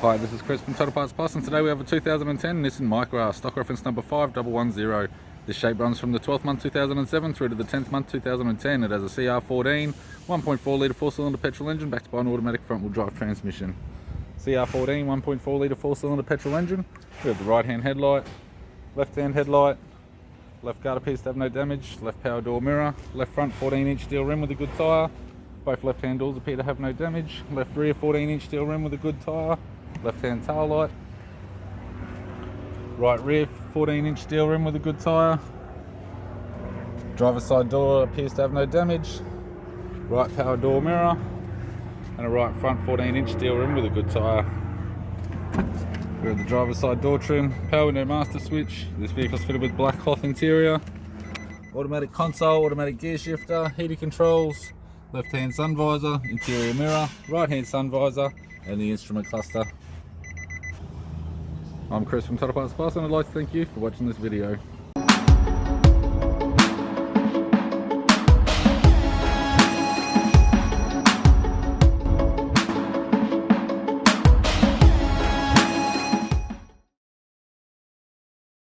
Hi, this is Chris from Total Parts Plus, and today we have a 2010 Nissan Micra, stock reference number 5110. This shape runs from the 12th month 2007 through to the 10th month 2010. It has a CR14, 1.4 litre 4-cylinder petrol engine backed by an automatic front-wheel drive transmission. CR14, 1.4 litre 4-cylinder petrol engine. We have the right-hand headlight, left-hand headlight, left guard appears to have no damage, left power door mirror, left front 14-inch steel rim with a good tyre, both left-hand doors appear to have no damage, left rear 14-inch steel rim with a good tyre, left-hand tail light, right rear 14-inch steel rim with a good tyre, driver's side door appears to have no damage, right power door mirror, and a right front 14-inch steel rim with a good tyre. We have the driver's side door trim, power window master switch. This vehicle is fitted with black cloth interior, automatic console, automatic gear shifter, heated controls, left-hand sun visor, interior mirror, right-hand sun visor, and the instrument cluster. I'm Chris from Total Parts Plus, and I'd like to thank you for watching this video.